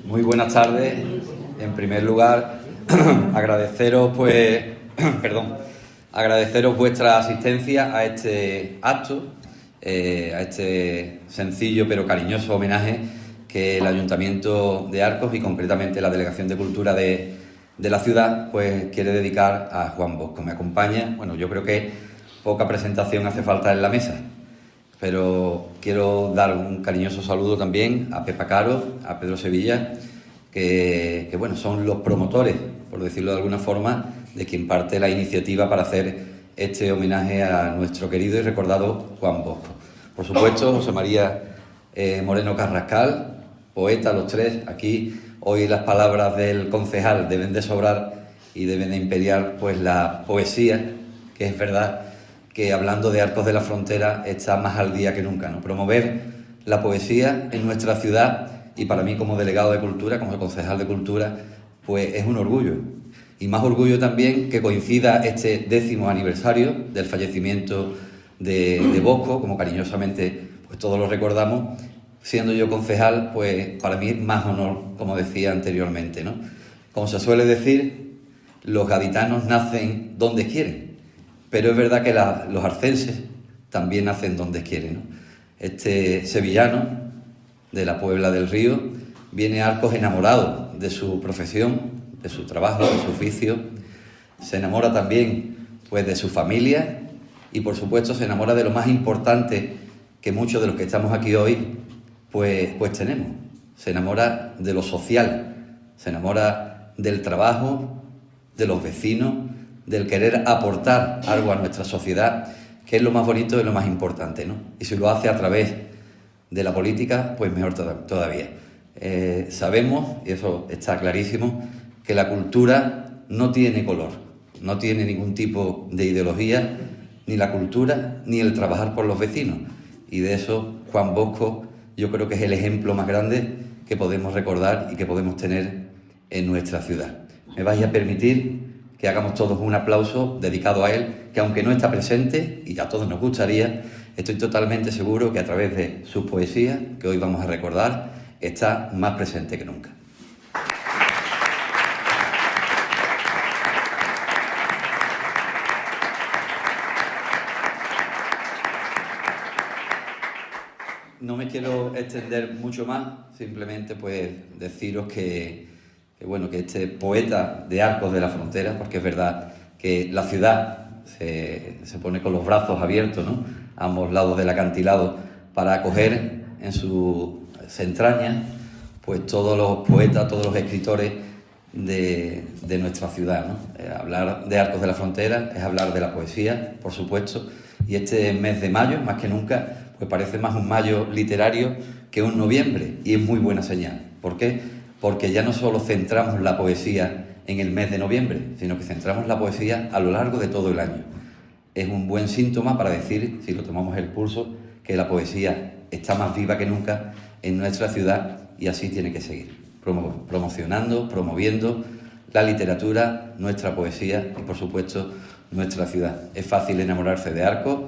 Muy buenas tardes. En primer lugar, agradeceros vuestra asistencia a este acto, a este sencillo pero cariñoso homenaje que el Ayuntamiento de Arcos y concretamente la Delegación de Cultura de la ciudad pues quiere dedicar a Juan Bosco. Me acompaña, bueno, yo creo que poca presentación hace falta en la mesa, pero quiero dar un cariñoso saludo también a Pepa Caro, a Pedro Sevilla, que bueno, son los promotores, por decirlo de alguna forma, de quien parte la iniciativa para hacer este homenaje a nuestro querido y recordado Juan Bosco. Por supuesto, José María Moreno Carrascal, poeta los tres. Aquí hoy las palabras del concejal deben de sobrar y deben de imperiar pues la poesía, que es verdad que hablando de Arcos de la Frontera está más al día que nunca, ¿no? Promover la poesía en nuestra ciudad, y para mí como delegado de Cultura, como concejal de Cultura, pues es un orgullo. Y más orgullo también que coincida este 10º aniversario del fallecimiento de Bosco, como cariñosamente pues todos lo recordamos. Siendo yo concejal, pues para mí es más honor, como decía anteriormente, ¿no? Como se suele decir, los gaditanos nacen donde quieren, pero es verdad que los arcenses también nacen donde quieren, ¿no? Este sevillano de la Puebla del Río viene a Arcos enamorado de su profesión, de su trabajo, de su oficio. Se enamora también pues de su familia y por supuesto se enamora de lo más importante que muchos de los que estamos aquí hoy pues tenemos. Se enamora de lo social, se enamora del trabajo, de los vecinos, del querer aportar algo a nuestra sociedad, que es lo más bonito y lo más importante, ¿no? Y si lo hace a través de la política, pues mejor todavía. Sabemos, y eso está clarísimo, que la cultura no tiene color, no tiene ningún tipo de ideología, ni la cultura, ni el trabajar por los vecinos. Y de eso Juan Bosco yo creo que es el ejemplo más grande que podemos recordar y que podemos tener en nuestra ciudad. Me vais a permitir que hagamos todos un aplauso dedicado a él, que aunque no está presente, y a todos nos gustaría, estoy totalmente seguro que a través de sus poesías, que hoy vamos a recordar, está más presente que nunca. No me quiero extender mucho más, simplemente pues deciros que este poeta de Arcos de la Frontera, porque es verdad que la ciudad se pone con los brazos abiertos, ¿no?, a ambos lados del acantilado para acoger en sus entrañas pues todos los poetas, todos los escritores de nuestra ciudad, ¿no? Hablar de Arcos de la Frontera es hablar de la poesía, por supuesto, y este mes de mayo, más que nunca, pues parece más un mayo literario que un noviembre, y es muy buena señal. ¿Por qué? Porque ya no solo centramos la poesía en el mes de noviembre, sino que centramos la poesía a lo largo de todo el año. Es un buen síntoma para decir, si lo tomamos el pulso, que la poesía está más viva que nunca en nuestra ciudad y así tiene que seguir, promocionando, promoviendo la literatura, nuestra poesía y, por supuesto, nuestra ciudad. Es fácil enamorarse de Arcos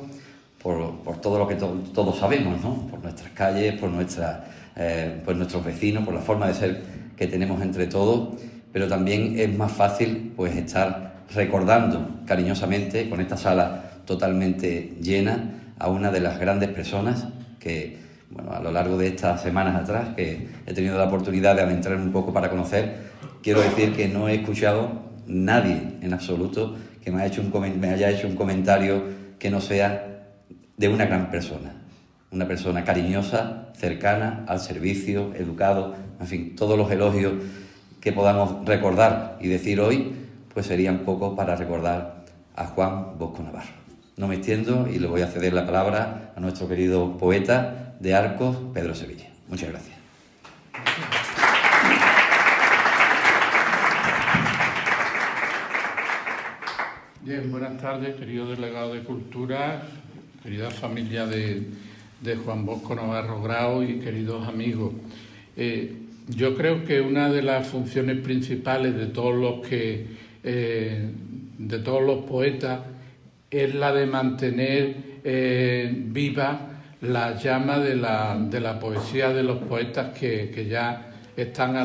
por todo lo que todos sabemos, ¿no? Por nuestras calles, por nuestros vecinos, por la forma de ser que tenemos entre todos, pero también es más fácil pues estar recordando cariñosamente, con esta sala totalmente llena, a una de las grandes personas que, bueno, a lo largo de estas semanas atrás, que he tenido la oportunidad de adentrarme un poco para conocer, quiero decir que no he escuchado nadie en absoluto que me haya hecho un comentario que no sea de una gran persona. Una persona cariñosa, cercana, al servicio, educado, en fin, todos los elogios que podamos recordar y decir hoy, pues serían pocos para recordar a Juan Bosco Navarro. No me extiendo y le voy a ceder la palabra a nuestro querido poeta de Arcos, Pedro Sevilla. Muchas gracias. Bien, buenas tardes, querido delegado de Cultura, querida familia de Juan Bosco Navarro Grau y queridos amigos. Yo creo que una de las funciones principales de todos los poetas es la de mantener viva la llama de la poesía de los poetas que ya están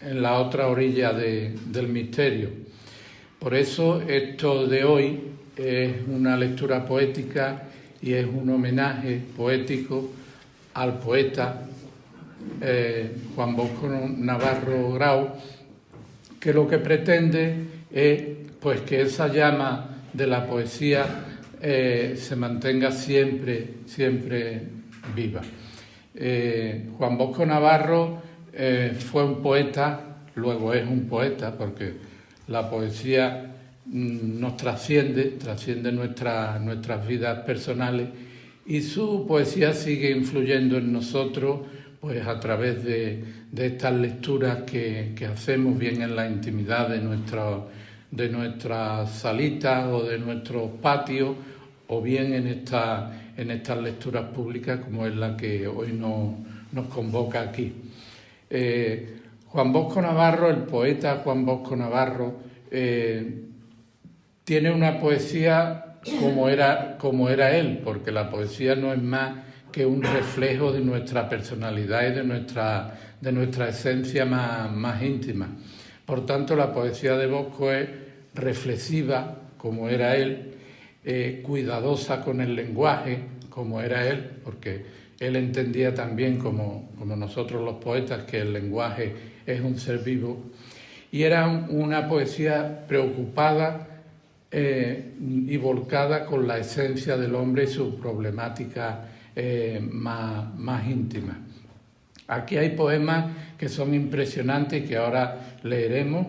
en la otra orilla del misterio. Por eso esto de hoy es una lectura poética y es un homenaje poético al poeta Juan Bosco Navarro Grau, que lo que pretende es pues que esa llama de la poesía se mantenga siempre viva. Juan Bosco Navarro fue un poeta, luego es un poeta, porque la poesía nos trasciende nuestras vidas personales, y su poesía sigue influyendo en nosotros pues a través de estas lecturas que hacemos, bien en la intimidad de nuestras salitas o de nuestros patios, o bien en estas lecturas públicas como es la que hoy nos convoca aquí. Juan Bosco Navarro, el poeta Juan Bosco Navarro, tiene una poesía como era él, porque la poesía no es más que un reflejo de nuestra personalidad y de nuestra esencia más íntima. Por tanto, la poesía de Bosco es reflexiva, como era él, cuidadosa con el lenguaje, como era él, porque él entendía también, como nosotros los poetas, que el lenguaje es un ser vivo, y era una poesía preocupada y volcada con la esencia del hombre y su problemática más íntima. Aquí hay poemas que son impresionantes y que ahora leeremos,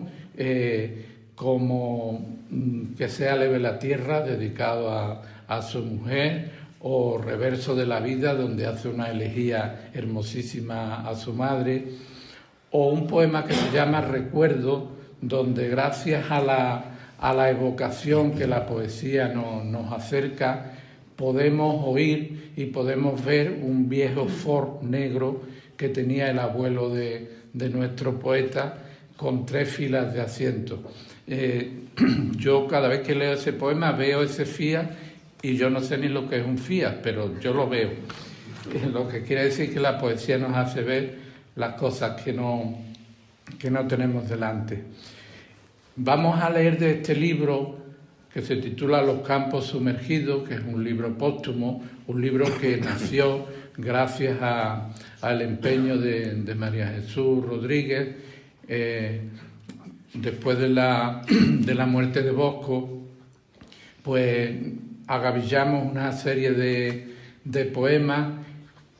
como Que sea leve la tierra, dedicado a su mujer, o Reverso de la vida, donde hace una elegía hermosísima a su madre, o un poema que se llama Recuerdo, donde gracias a la evocación que la poesía nos acerca, podemos oír y podemos ver un viejo Ford negro que tenía el abuelo de nuestro poeta, con 3 filas de asientos. Yo cada vez que leo ese poema veo ese Fiat, y yo no sé ni lo que es un Fiat, pero yo lo veo. Lo que quiere decir que la poesía nos hace ver las cosas que no tenemos delante. Vamos a leer de este libro que se titula Los campos sumergidos, que es un libro póstumo, un libro que nació gracias al empeño de María Jesús Rodríguez. Después de la muerte de Bosco, pues agavillamos una serie de poemas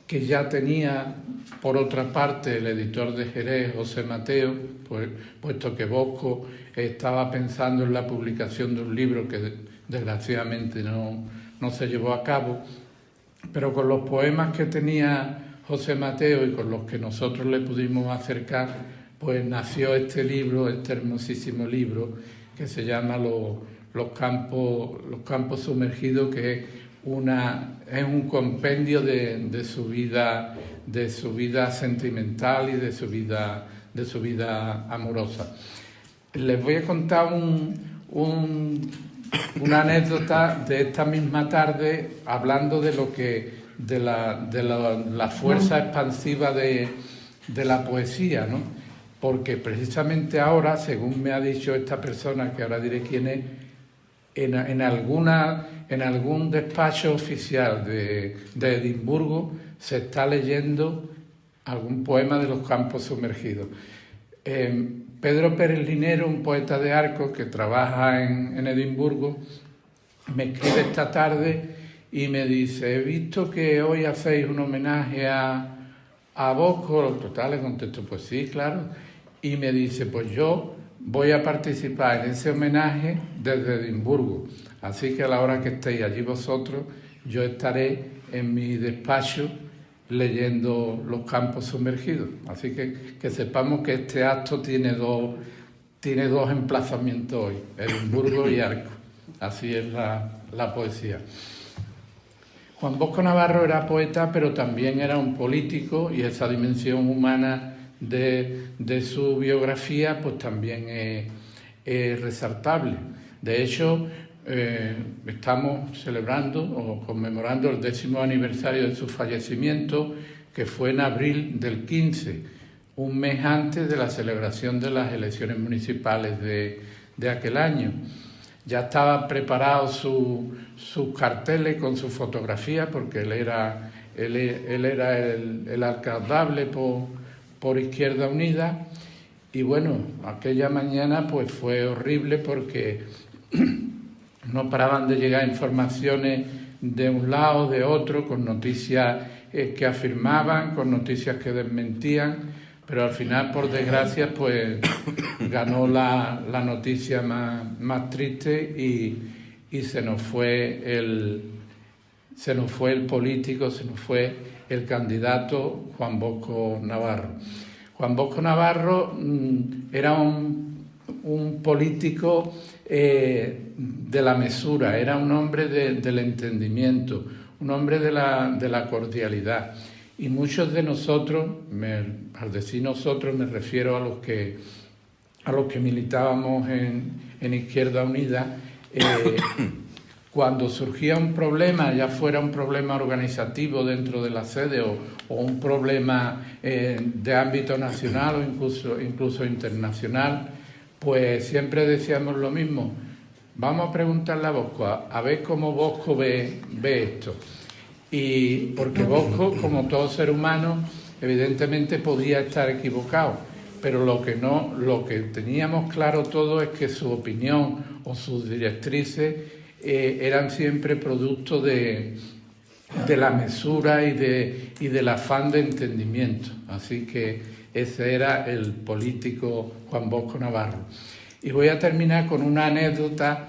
que ya tenía, por otra parte, el editor de Jerez, José Mateo, pues, puesto que Bosco estaba pensando en la publicación de un libro que desgraciadamente no se llevó a cabo, pero con los poemas que tenía José Mateo y con los que nosotros le pudimos acercar, pues nació este libro, este hermosísimo libro, que se llama Los campos sumergidos, que es un compendio de su vida sentimental y de su vida amorosa. Les voy a contar una anécdota de esta misma tarde, hablando de la fuerza expansiva de la poesía, ¿no? Porque precisamente ahora, según me ha dicho esta persona, que ahora diré quién es, en algún despacho oficial de Edimburgo se está leyendo algún poema de los campos sumergidos. Pedro Pérez Linero, un poeta de Arcos que trabaja en Edimburgo, me escribe esta tarde y me dice: he visto que hoy hacéis un homenaje a Bosco. Total, le contesto, pues sí, claro. Y me dice, pues yo voy a participar en ese homenaje desde Edimburgo. Así que a la hora que estéis allí vosotros, yo estaré en mi despacho leyendo Los campos sumergidos. Así que sepamos que este acto tiene dos emplazamientos hoy, Edimburgo y Arcos. Así es la poesía. Juan Bosco Navarro era poeta, pero también era un político, y esa dimensión humana de su biografía pues también es resaltable. De hecho, estamos celebrando o conmemorando el 10º aniversario de su fallecimiento, que fue en abril del 15. un mes antes de la celebración de las elecciones municipales de aquel año. Ya estaban preparados sus carteles con su fotografía, porque él era el alcaldable por Izquierda Unida. Y bueno, aquella mañana pues fue horrible porque no paraban de llegar informaciones de un lado, de otro, con noticias que afirmaban, con noticias que desmentían, pero al final, por desgracia, pues ganó la noticia más triste y se nos fue el político, se nos fue el candidato Juan Bosco Navarro. Juan Bosco Navarro era un político de la mesura, era un hombre del entendimiento, un hombre de la cordialidad. Y muchos de nosotros, al decir nosotros me refiero a los que militábamos en Izquierda Unida, cuando surgía un problema, ya fuera un problema organizativo dentro de la sede o un problema de ámbito nacional o incluso internacional, pues siempre decíamos lo mismo: vamos a preguntarle a Bosco, a ver cómo Bosco ve esto. Y porque Bosco, como todo ser humano, evidentemente podía estar equivocado, pero lo que teníamos claro todo es que su opinión o sus directrices eran siempre producto de la mesura y del afán de entendimiento. Así que ese era el político Juan Bosco Navarro. Y voy a terminar con una anécdota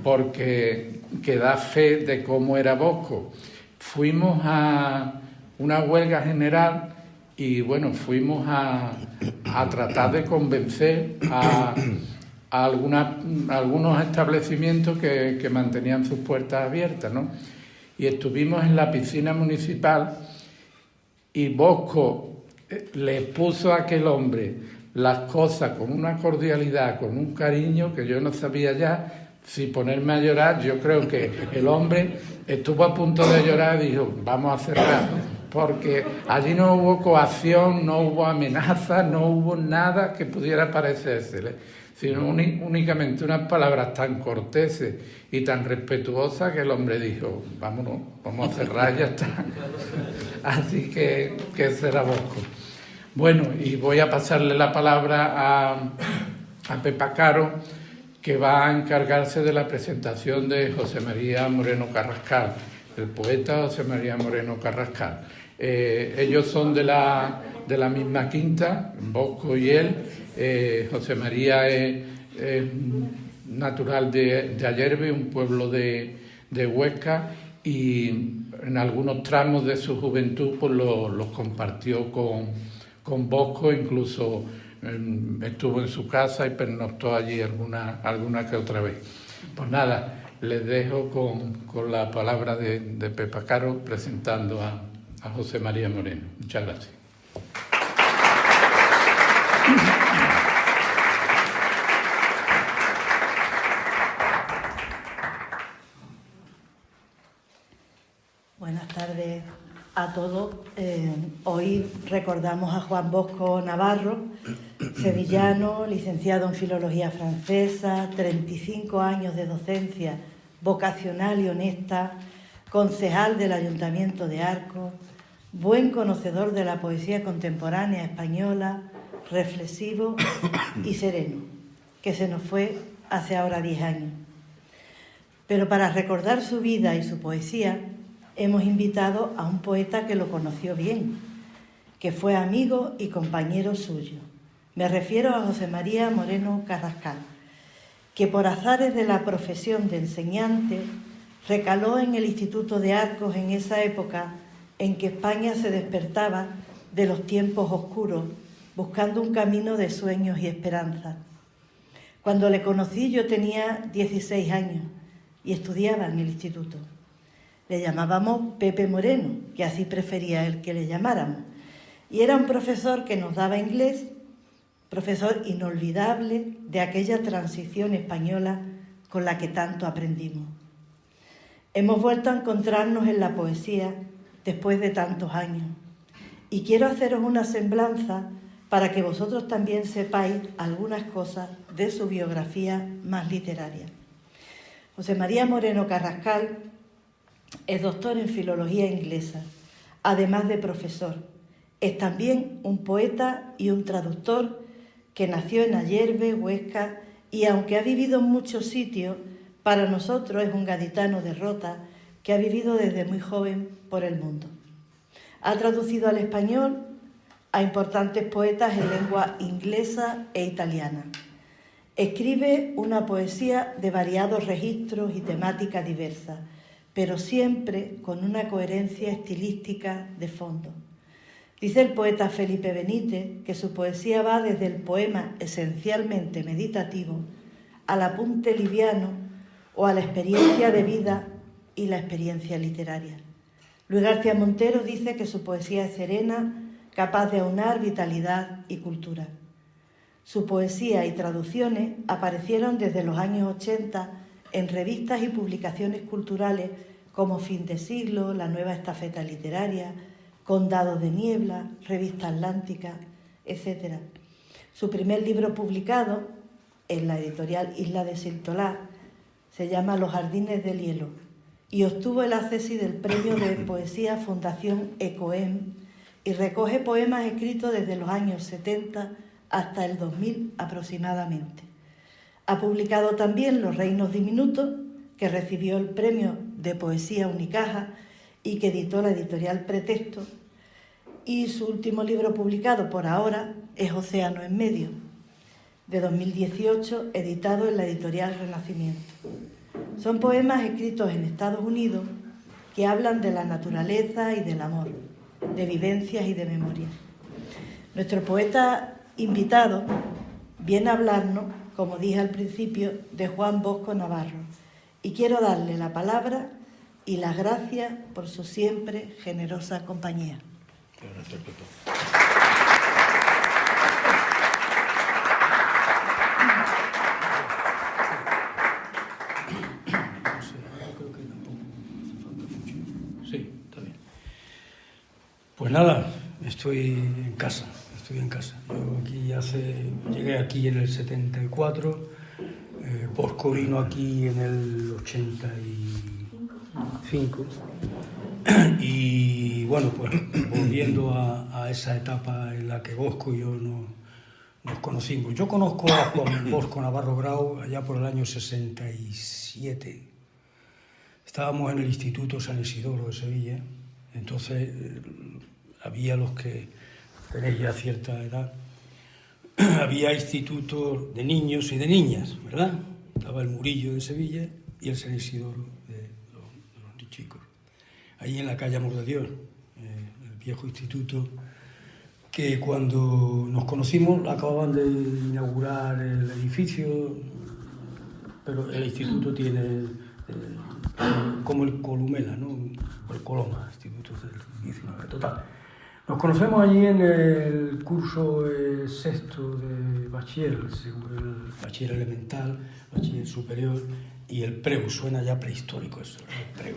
porque que da fe de cómo era Bosco. Fuimos a una huelga general y bueno, fuimos a tratar de convencer a algunos establecimientos que mantenían sus puertas abiertas, ¿no? Y estuvimos en la piscina municipal y Bosco le puso a aquel hombre las cosas con una cordialidad, con un cariño que yo no sabía ya si ponerme a llorar. Yo creo que el hombre estuvo a punto de llorar y dijo: vamos a cerrar, porque allí no hubo coacción, no hubo amenaza, no hubo nada que pudiera parecérsele, sino únicamente unas palabras tan corteses y tan respetuosas que el hombre dijo: vámonos, vamos a cerrar, ya está. Así que será Bosco. Bueno, y voy a pasarle la palabra a Pepa Caro, que va a encargarse de la presentación de José María Moreno Carrascal, el poeta José María Moreno Carrascal. Ellos son de la misma quinta, Bosco y él. José María es natural de Ayerbe, un pueblo de Huesca, y en algunos tramos de su juventud pues los compartió con Bosco, incluso estuvo en su casa y pernoctó allí alguna que otra vez. Pues nada, les dejo con la palabra de Pepa Caro presentando a José María Moreno. Muchas gracias. Buenas tardes a todos. Hoy recordamos a Juan Bosco Navarro, sevillano, licenciado en Filología Francesa, 35 años de docencia vocacional y honesta, concejal del Ayuntamiento de Arcos, buen conocedor de la poesía contemporánea española, reflexivo y sereno, que se nos fue hace ahora 10 años. Pero para recordar su vida y su poesía, hemos invitado a un poeta que lo conoció bien, que fue amigo y compañero suyo. Me refiero a José María Moreno Carrascal, que por azares de la profesión de enseñante recaló en el Instituto de Arcos en esa época en que España se despertaba de los tiempos oscuros, buscando un camino de sueños y esperanza. Cuando le conocí yo tenía 16 años y estudiaba en el instituto. Le llamábamos Pepe Moreno, que así prefería él que le llamáramos. Y era un profesor que nos daba inglés, profesor inolvidable de aquella transición española con la que tanto aprendimos. Hemos vuelto a encontrarnos en la poesía después de tantos años. y quiero haceros una semblanza para que vosotros también sepáis algunas cosas de su biografía más literaria. José María Moreno Carrascal es doctor en filología inglesa, además de profesor. Es también un poeta y un traductor que nació en Ayerbe, Huesca, y aunque ha vivido en muchos sitios, para nosotros es un gaditano de Rota que ha vivido desde muy joven por el mundo. Ha traducido al español a importantes poetas en lengua inglesa e italiana. Escribe una poesía de variados registros y temática diversa, pero siempre con una coherencia estilística de fondo. Dice el poeta Felipe Benítez que su poesía va desde el poema esencialmente meditativo al apunte liviano o a la experiencia de vida y la experiencia literaria. Luis García Montero dice que su poesía es serena, capaz de aunar vitalidad y cultura. Su poesía y traducciones aparecieron desde los años 80 en revistas y publicaciones culturales como Fin de Siglo, La Nueva Estafeta Literaria, Condado de Niebla, Revista Atlántica, etc. Su primer libro publicado en la editorial Isla de Siltolá se llama Los Jardines del Hielo y obtuvo el acceso del Premio de Poesía Fundación ECOEM y recoge poemas escritos desde los años 70 hasta el 2000 aproximadamente. Ha publicado también Los Reinos Diminutos, que recibió el Premio de Poesía Unicaja y que editó la editorial Pretexto, y su último libro publicado por ahora es Océano en Medio, de 2018, editado en la editorial Renacimiento. Son poemas escritos en Estados Unidos que hablan de la naturaleza y del amor, de vivencias y de memoria. Nuestro poeta invitado viene a hablarnos, como dije al principio, de Juan Bosco Navarro, y quiero darle la palabra y las gracias por su siempre generosa compañía. Gracias, Pepe. Sí, está bien. Pues nada, estoy en casa. Yo llegué aquí en el 74, Bosco vino aquí en el 85 y bueno, pues volviendo a esa etapa en la que Bosco y yo nos conocimos. Yo conozco a Juan Bosco Navarro Grau allá por el año 67. Estábamos en el Instituto San Isidoro de Sevilla, entonces había los que tenéis ya cierta edad, había institutos de niños y de niñas, ¿verdad? Estaba el Murillo de Sevilla y el San Isidoro de los chicos. Ahí en la calle Amor de Dios, el viejo instituto, que cuando nos conocimos acababan de inaugurar el edificio, pero el instituto tiene como el Columela, ¿no? El Coloma, instituto del 19, total. Nos conocemos allí en el curso sexto de bachiller, el bachiller elemental, bachiller superior y el preu, suena ya prehistórico eso, el preu.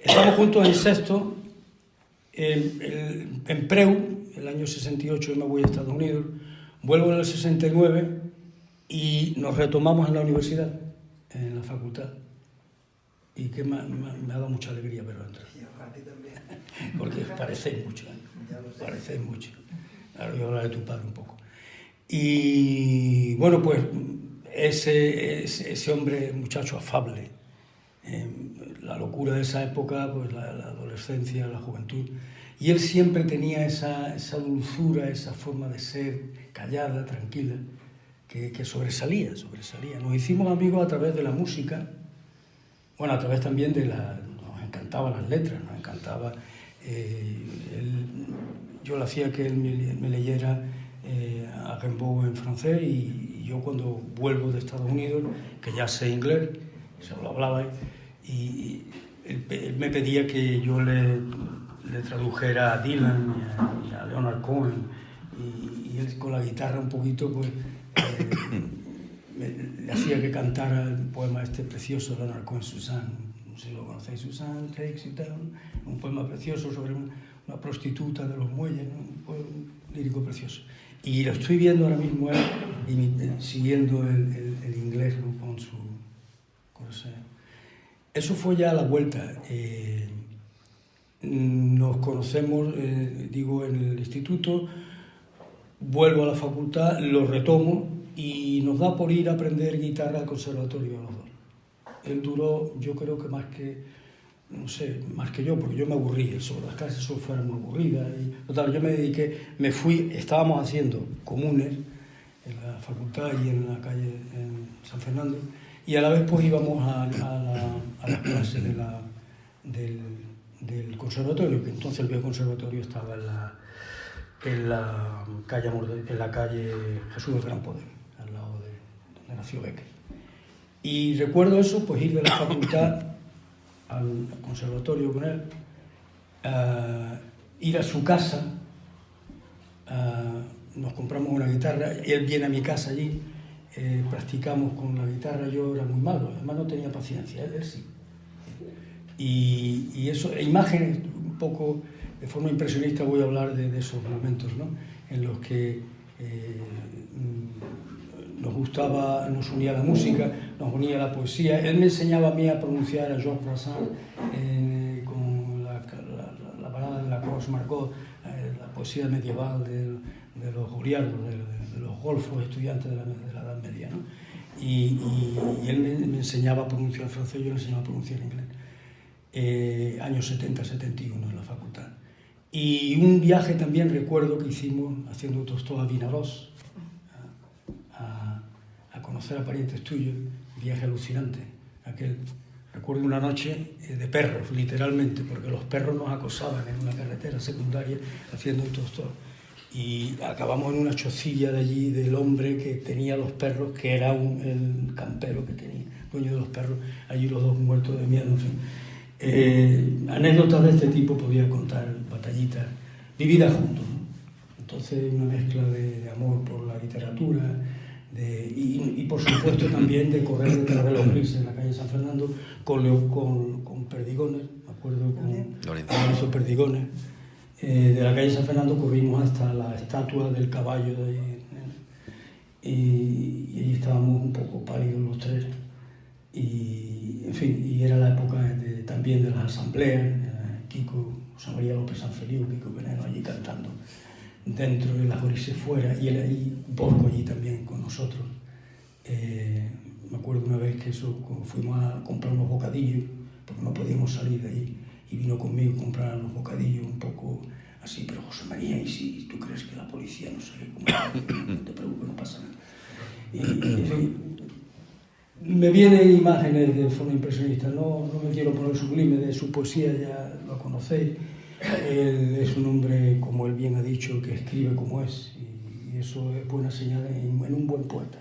Estamos juntos en sexto, en preu, el año 68 yo me voy a Estados Unidos, vuelvo en el 69 y nos retomamos en la universidad, en la facultad. Y que me ha dado mucha alegría verlo entrar. Porque parecéis mucho, parecéis mucho. Ahora voy a hablar de tu padre un poco. Y bueno, pues ese hombre, muchacho afable, la locura de esa época, pues la adolescencia, la juventud, y él siempre tenía esa dulzura, esa forma de ser callada, tranquila, que sobresalía. Nos hicimos amigos a través de la música. Bueno, a través también nos encantaban las letras, nos encantaba. Yo le hacía que él me leyera a Rimbaud en francés y yo cuando vuelvo de Estados Unidos, que ya sé inglés, se lo hablaba, y él me pedía que yo le tradujera a Dylan y a Leonard Cohen, y él con la guitarra un poquito, pues... le hacía que cantara el poema este precioso de Leonard Cohen, Suzanne, no sé si lo conocéis, Susan Takes It Down, un poema precioso sobre una prostituta de los muelles, ¿no? Un poema lírico precioso. Y lo estoy viendo ahora mismo siguiendo el inglés, ¿no? con ese... Eso fue ya a la vuelta. Nos conocemos, digo, en el instituto, vuelvo a la facultad, lo retomo y nos da por ir a aprender guitarra al conservatorio a los dos. Él duró, yo creo que más que yo, porque yo me aburrí, las clases solo fueron muy aburridas. Y, total, yo me dediqué, me fui, estábamos haciendo comunes en la facultad y en la calle en San Fernando, y a la vez pues íbamos a las clases del conservatorio, que entonces el viejo conservatorio estaba en la calle Jesús del Gran Poder, al lado de donde nació Becker. Y recuerdo eso, pues ir de la facultad al conservatorio con él, ir a su casa, nos compramos una guitarra, él viene a mi casa allí, practicamos con la guitarra, yo era muy malo, además no tenía paciencia, él sí. Y eso, imágenes, un poco de forma impresionista voy a hablar de esos momentos, ¿no? En los que nos gustaba, nos unía la música, nos unía la poesía. Él me enseñaba a mí a pronunciar a Georges Brassens con la balada de la Croix Margot, la poesía medieval de los goriardos, de los golfos, estudiantes de la Edad Media, ¿no? Y él me enseñaba a pronunciar francés, yo le enseñaba a pronunciar inglés. Años 70-71 en la facultad. Y un viaje también recuerdo que hicimos haciendo autostop a Vinaroz, a conocer a parientes tuyos, viaje alucinante. Recuerdo una noche de perros, literalmente, porque los perros nos acosaban en una carretera secundaria haciendo autostop. Y acabamos en una chocilla de allí del hombre que tenía los perros, que era el campero que tenía, dueño de los perros, allí los dos muertos de miedo, en fin. Anécdotas de este tipo podía contar, batallitas vividas juntos, ¿no? Entonces una mezcla de amor por la literatura y por supuesto también de correr detrás de los grises en la calle San Fernando con Perdigones, me acuerdo con Lorenzo Perdigones, de la calle San Fernando corrimos hasta la estatua del caballo de ahí, y allí estábamos un poco pálidos los tres. Y, en fin, y era la época también de las asambleas, Kiko, José María López Sanfeliu, Kiko Veneno allí cantando dentro de las grises fuera, y él ahí, Bosco allí también con nosotros. Me acuerdo una vez que fuimos a comprar unos bocadillos, porque no podíamos salir de ahí, y vino conmigo a comprar unos bocadillos un poco así, pero José María, ¿y si tú crees que la policía no sabe cómo? No te preocupes, no pasa nada. Y, en fin, me vienen imágenes de forma impresionista, no me quiero poner sublime, de su poesía ya lo conocéis. Él es un hombre, como él bien ha dicho, que escribe como es, y eso es buena señal en un buen poeta.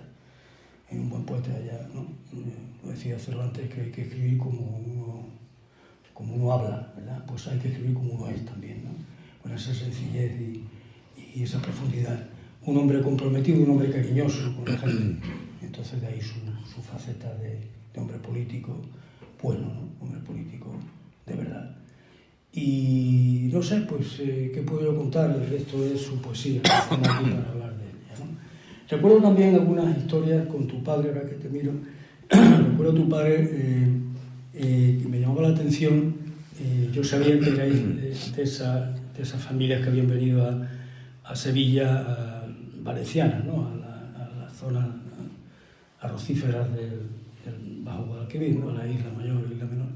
En un buen poeta ya, ¿no? Lo decía Cervantes, que hay que escribir como uno habla, ¿verdad? Pues hay que escribir como uno es también, ¿no? Con esa sencillez y esa profundidad. Un hombre comprometido, un hombre cariñoso con la gente. Entonces de ahí su faceta de hombre político bueno, ¿no? Hombre político de verdad. Y no sé, pues, ¿qué puedo yo contar? El resto es su poesía, no estamos aquí para hablar de ella, ¿no? Recuerdo también algunas historias con tu padre, ahora que te miro. Recuerdo a tu padre que me llamaba la atención. Yo sabía que erais de esas familias que habían venido a Sevilla, valencianas, ¿no? A la zona arrocíferas del Bajo Guadalquivir, ¿no? A la isla mayor, isla menor.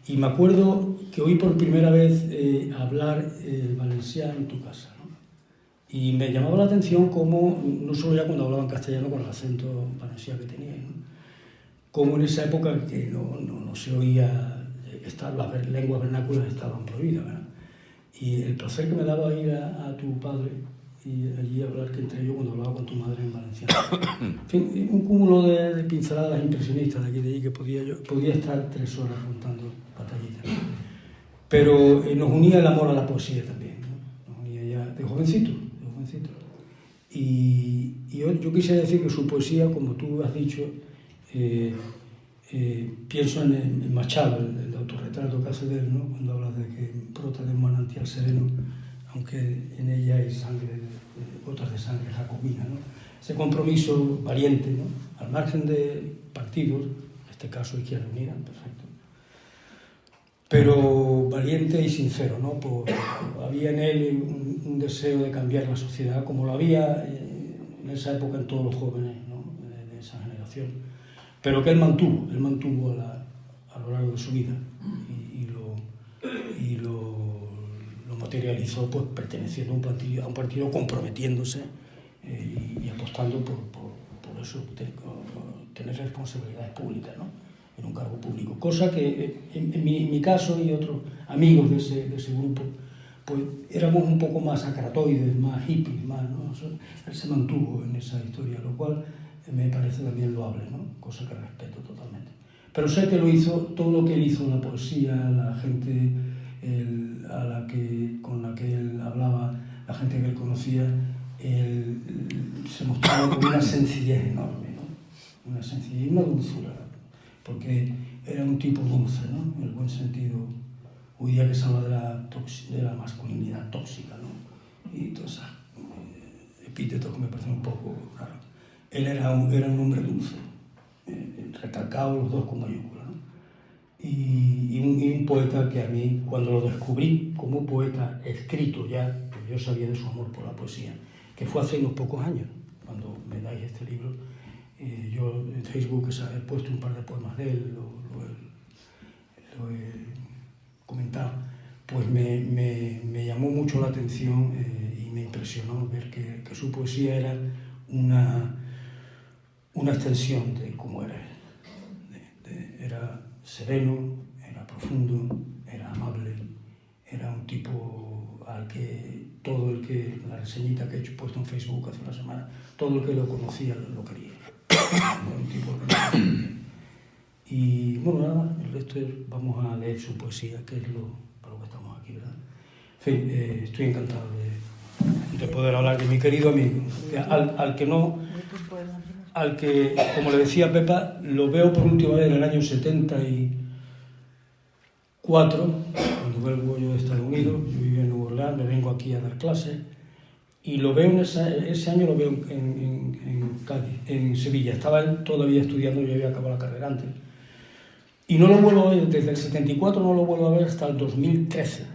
Y me acuerdo que oí por primera vez hablar valenciano en tu casa, ¿no? Y me llamaba la atención cómo, no solo ya cuando hablaban castellano con el acento valenciano que teníais, ¿no? Como en esa época que no se oía, las lenguas vernáculas estaban prohibidas, ¿verdad? Y el placer que me daba ir a tu padre y allí hablar que entre yo cuando hablaba con tu madre en valenciano. En fin, un cúmulo de pinceladas impresionistas de aquí y de allí que podía estar 3 horas contando batallitas. Pero nos unía el amor a la poesía también, ¿no? Nos unía ya de jovencito. Y yo quisiera decir que su poesía, como tú has dicho, Pienso en Machado, el autorretrato que hace de él, ¿no? Cuando habla de que brota de un manantial sereno, aunque en ella hay sangre, gotas de sangre jacobina, ¿no? Ese compromiso valiente, ¿no? Al margen de partidos, en este caso Izquierda Unida, perfecto, pero valiente y sincero, ¿no? Había en él un deseo de cambiar la sociedad, como lo había en esa época en todos los jóvenes, ¿no? de esa generación, pero que él mantuvo a lo largo de su vida y lo materializó, pues, perteneciendo a un partido comprometiéndose y apostando por eso, tener responsabilidades públicas, ¿no? En un cargo público, cosa que en mi caso y otros amigos de ese grupo, pues éramos un poco más acratoides, más hippies, más, ¿no? Él se mantuvo en esa historia, lo cual me parece también loable, ¿no? Cosa que respeto totalmente. Pero sé que lo hizo, todo lo que él hizo, la poesía, la gente con la que él hablaba, la gente que él conocía, se mostraba con una sencillez enorme, ¿no? Una sencillez y una dulzura, porque era un tipo dulce, ¿no? En el buen sentido. Hoy día que se habla de la masculinidad tóxica, ¿no? Y todos esos epítetos que me parecen un poco raros. Él era un hombre dulce, recalcado los dos con mayúscula, ¿no? Y un poeta que a mí, cuando lo descubrí como poeta escrito ya, pues yo sabía de su amor por la poesía, que fue hace unos pocos años, cuando me dais este libro. Yo en Facebook he puesto un par de poemas de él, lo he comentado, pues me llamó mucho la atención y me impresionó ver que su poesía era una extensión de cómo era él. Era sereno, era profundo, era amable, era un tipo al que la reseñita que he puesto en Facebook hace una semana, todo el que lo conocía lo quería. Era un tipo que... Y bueno, nada más, el resto vamos a leer su poesía, que es para lo que estamos aquí, ¿verdad? En fin, estoy encantado de poder hablar de mi querido amigo, al que, como le decía Pepa, lo veo por última vez en el año 74, cuando vuelvo yo de Estados Unidos. Yo vivía en Nueva Orleans, me vengo aquí a dar clases, y lo veo ese año lo veo en Cádiz, en Sevilla. Estaba él todavía estudiando, yo había acabado la carrera antes. Y no lo vuelvo a ver, desde el 74 no lo vuelvo a ver hasta el 2013.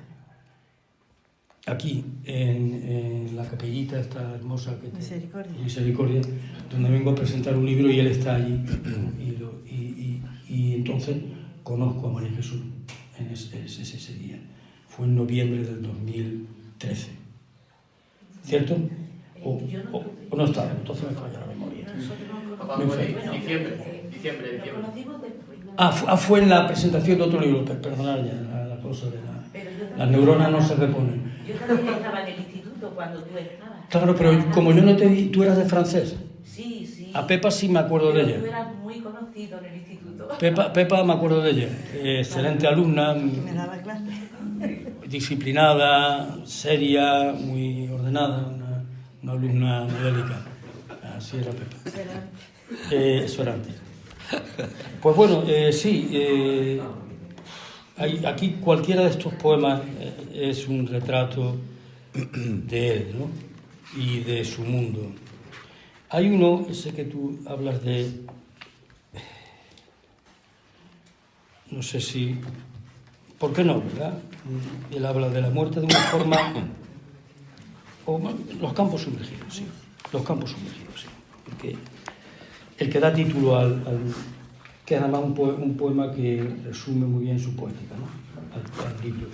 Aquí, en la capellita esta hermosa que Misericordia, donde vengo a presentar un libro y él está allí. Y entonces conozco a María Jesús en ese día. Fue en noviembre del 2013. ¿Cierto? ¿O no estaba? Entonces me falla la memoria. Diciembre. Fue en la presentación de otro libro, perdonad ya, la cosa de las neuronas no se reponen. Yo también estaba en el instituto cuando tú estabas. Claro, pero como yo no te di, ¿tú eras de francés? Sí. A Pepa sí me acuerdo de ella. Tú eras muy conocido en el instituto. Pepa me acuerdo de ella. Excelente alumna. Me daba clase. Disciplinada, seria, muy ordenada, una alumna modélica. Así era Pepa. Eso era antes. Pues bueno, sí, aquí cualquiera de estos poemas es un retrato de él, ¿no? Y de su mundo. Hay uno, ese que tú hablas de... No sé si... ¿Por qué no, verdad? Él habla de la muerte de una forma... los campos sumergidos, sí. Los campos sumergidos, sí. Porque el que da título que es además un poema que resume muy bien su poética, ¿no? al libro.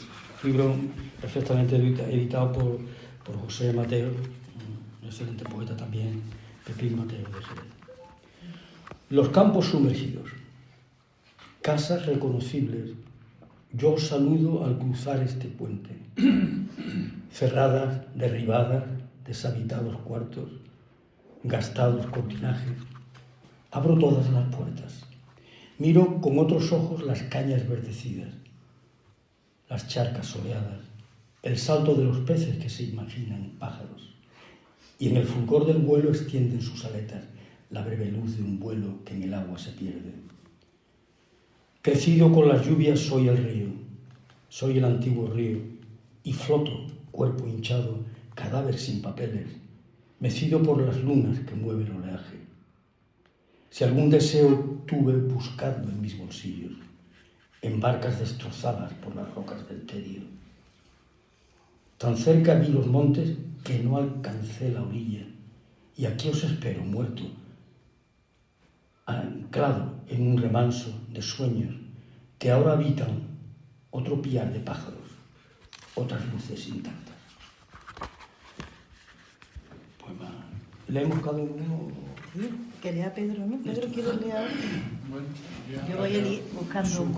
Libro perfectamente editado por José Mateo, un excelente poeta también, Pepín Mateo de Jerez. Los campos sumergidos, casas reconocibles, yo os saludo al cruzar este puente. Cerradas, derribadas, deshabitados cuartos, gastados cortinajes. Abro todas las puertas. Miro con otros ojos las cañas verdecidas, las charcas soleadas, el salto de los peces que se imaginan pájaros. Y en el fulgor del vuelo extienden sus aletas la breve luz de un vuelo que en el agua se pierde. Crecido con las lluvias soy el río, soy el antiguo río, y floto, cuerpo hinchado, cadáver sin papeles, mecido por las lunas que mueve el oleaje. Si algún deseo tuve, buscadlo en mis bolsillos, en barcas destrozadas por las rocas del tedio. Tan cerca vi los montes que no alcancé la orilla, y aquí os espero muerto, anclado en un remanso de sueños que ahora habitan otro piar de pájaros, otras luces intactas. Poema. ¿Leemos cada uno? Que lea Pedro, ¿no? Pedro quiere leer ahora. Bueno, Yo voy a ir buscando Su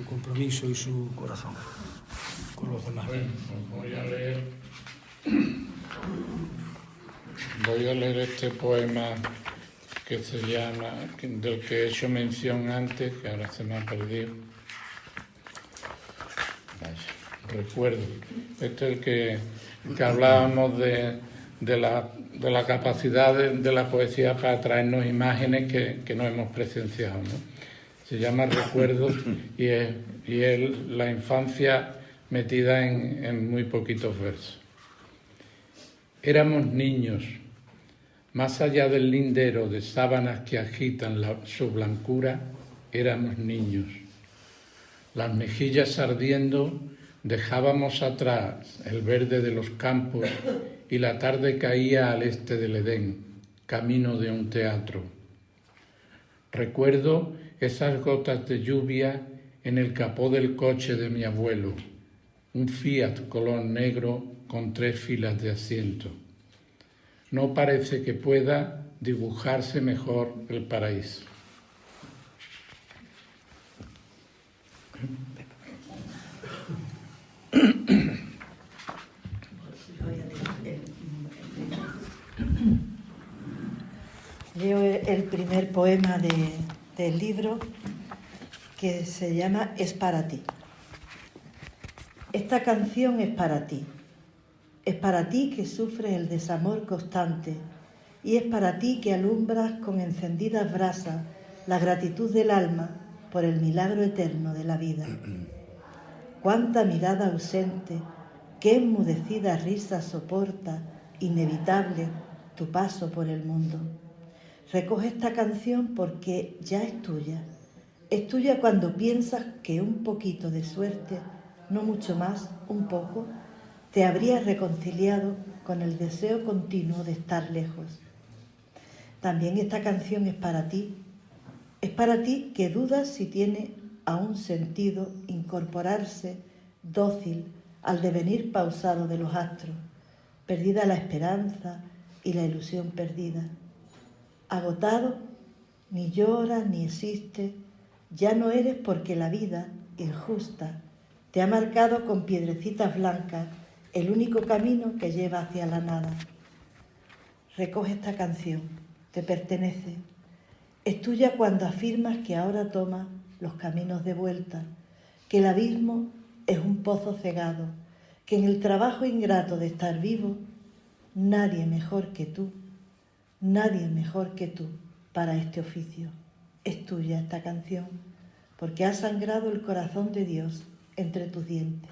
compromiso y su corazón con los demás. Bueno, pues voy a leer este poema que se llama, del que he hecho mención antes, que ahora se me ha perdido. Vaya, recuerdo. Este es el que hablábamos de la capacidad de la poesía para traernos imágenes que no hemos presenciado, ¿no? Se llama Recuerdos y es la infancia metida en muy poquitos versos. Éramos niños, más allá del lindero de sábanas que agitan su blancura, éramos niños. Las mejillas ardiendo, dejábamos atrás el verde de los campos y la tarde caía al este del Edén, camino de un teatro. Recuerdo esas gotas de lluvia en el capó del coche de mi abuelo, un Fiat color negro con 3 filas de asiento. No parece que pueda dibujarse mejor el paraíso. Leo el primer poema del libro, que se llama Es para ti. Esta canción es para ti. Es para ti que sufres el desamor constante y es para ti que alumbras con encendidas brasas la gratitud del alma por el milagro eterno de la vida. Cuánta mirada ausente, qué enmudecida risa soporta, inevitable, tu paso por el mundo. Recoge esta canción porque ya es tuya. Es tuya cuando piensas que un poquito de suerte, no mucho más, un poco, te habría reconciliado con el deseo continuo de estar lejos. También esta canción es para ti. Es para ti que dudas si tiene aún sentido incorporarse dócil al devenir pausado de los astros, perdida la esperanza y la ilusión perdida. Agotado, ni lloras ni existes, ya no eres porque la vida, injusta, te ha marcado con piedrecitas blancas el único camino que lleva hacia la nada. Recoge esta canción, te pertenece. Es tuya cuando afirmas que ahora tomas los caminos de vuelta, que el abismo es un pozo cegado, que en el trabajo ingrato de estar vivo, nadie mejor que tú para este oficio. Es tuya esta canción, porque ha sangrado el corazón de Dios entre tus dientes.